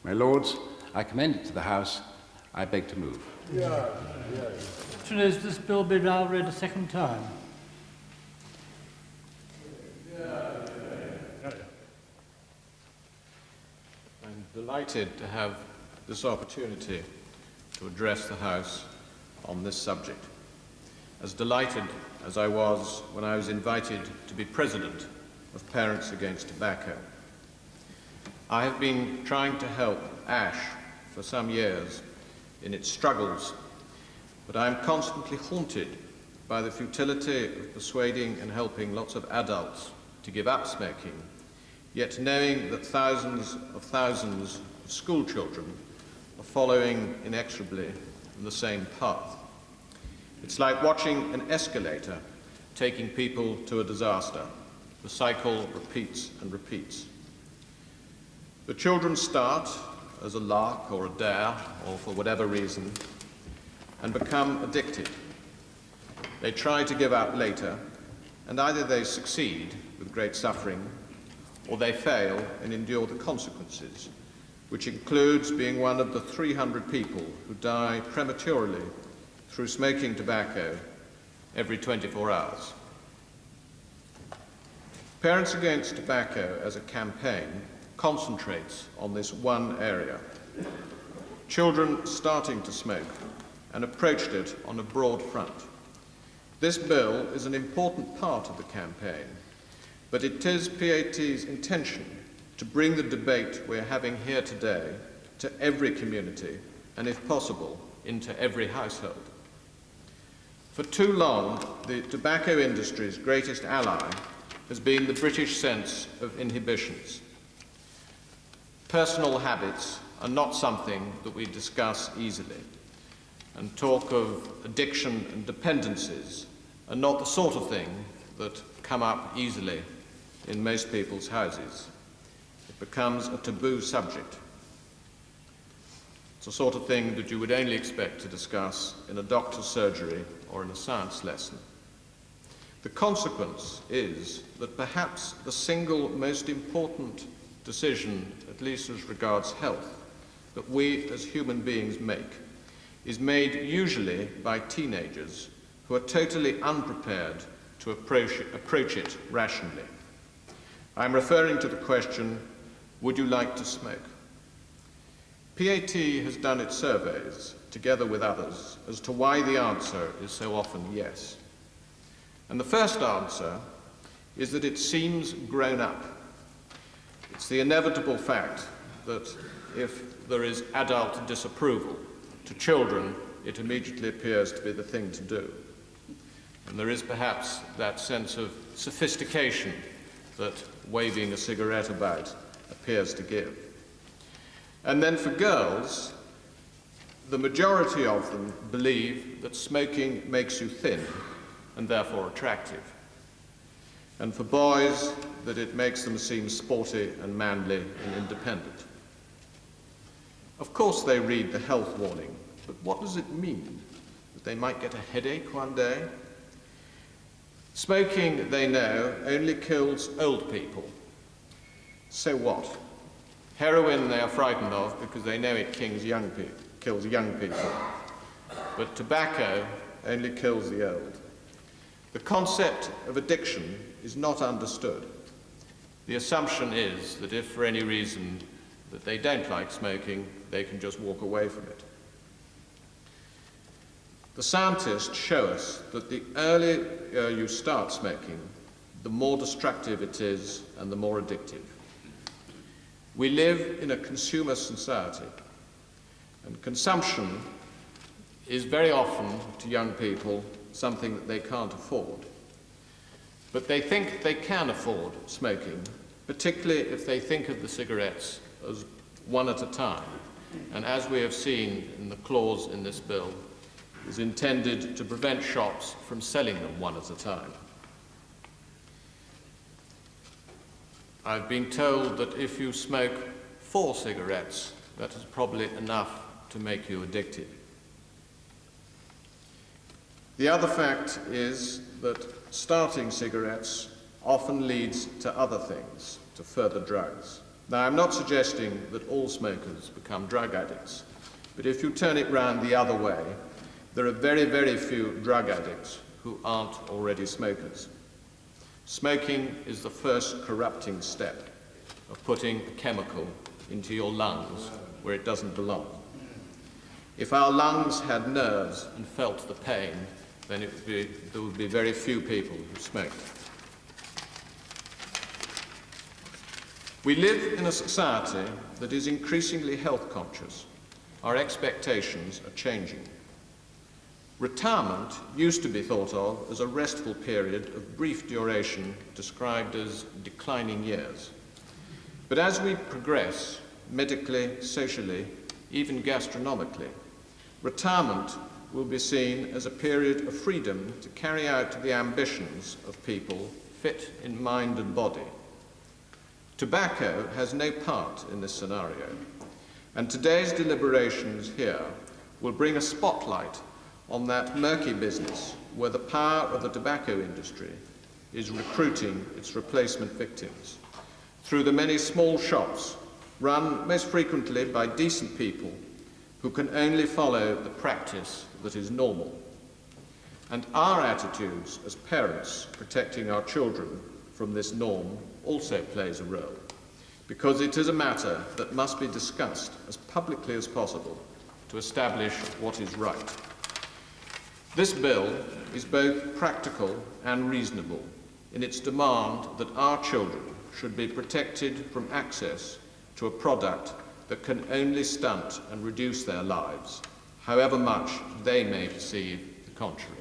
My Lords, I commend it to the House. I beg to move. The question is, this bill be now read a second time? I'm delighted to have this opportunity to address the House on this subject. As delighted as I was when I was invited to be President of Parents Against Tobacco. I have been trying to help ASH for some years in its struggles, but I am constantly haunted by the futility of persuading and helping lots of adults to give up smoking, yet knowing that thousands of school children are following inexorably in the same path. It's like watching an escalator taking people to a disaster. The cycle repeats and repeats. The children start as a lark or a dare, or for whatever reason, and become addicted. They try to give up later, and either they succeed with great suffering, or they fail and endure the consequences, which includes being one of the 300 people who die prematurely through smoking tobacco every 24 hours. Parents Against Tobacco as a campaign concentrates on this one area. Children starting to smoke, and approached it on a broad front. This bill is an important part of the campaign, but it is PAT's intention to bring the debate we're having here today to every community, and if possible, into every household. For too long, the tobacco industry's greatest ally has been the British sense of inhibitions. Personal habits are not something that we discuss easily, and talk of addiction and dependencies are not the sort of thing that come up easily in most people's houses. It becomes a taboo subject. It's the sort of thing that you would only expect to discuss in a doctor's surgery or in a science lesson. The consequence is that perhaps the single most important decision, at least as regards health, that we as human beings make, is made usually by teenagers who are totally unprepared to approach it rationally. I'm referring to the question, would you like to smoke? PAT has done its surveys, together with others, as to why the answer is so often yes. And the first answer is that it seems grown up. It's the inevitable fact that if there is adult disapproval, to children it immediately appears to be the thing to do. And there is perhaps that sense of sophistication that waving a cigarette about appears to give. And then for girls, the majority of them believe that smoking makes you thin and therefore attractive. And for boys, that it makes them seem sporty and manly and independent. Of course they read the health warning, but what does it mean? That they might get a headache one day? Smoking, they know, only kills old people. So what? Heroin they are frightened of because they know it kills young people. But tobacco only kills the old. The concept of addiction is not understood. The assumption is that if for any reason that they don't like smoking, they can just walk away from it. The scientists show us that the earlier you start smoking, the more destructive it is and the more addictive. We live in a consumer society, and consumption is very often, to young people, something that they can't afford. But they think they can afford smoking, particularly if they think of the cigarettes as one at a time, and as we have seen in the clause in this bill, is intended to prevent shops from selling them one at a time. I've been told that if you smoke 4 cigarettes, that is probably enough to make you addicted. The other fact is that starting cigarettes often leads to other things, to further drugs. Now, I'm not suggesting that all smokers become drug addicts, but if you turn it round the other way, there are very, very few drug addicts who aren't already smokers. Smoking is the first corrupting step of putting a chemical into your lungs where it doesn't belong. If our lungs had nerves and felt the pain, then there would be very few people who smoked. We live in a society that is increasingly health conscious. Our expectations are changing. Retirement used to be thought of as a restful period of brief duration described as declining years. But as we progress, medically, socially, even gastronomically, retirement will be seen as a period of freedom to carry out the ambitions of people fit in mind and body. Tobacco has no part in this scenario, and today's deliberations here will bring a spotlight on that murky business where the power of the tobacco industry is recruiting its replacement victims through the many small shops run most frequently by decent people who can only follow the practice that is normal. And our attitudes as parents protecting our children from this norm also plays a role, because it is a matter that must be discussed as publicly as possible to establish what is right. This bill is both practical and reasonable in its demand that our children should be protected from access to a product that can only stunt and reduce their lives, however much they may perceive the contrary.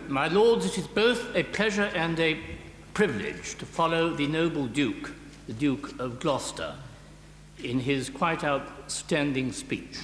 My Lords, it is both a pleasure and a privilege to follow the noble Duke, the Duke of Gloucester, in his quite outstanding speech.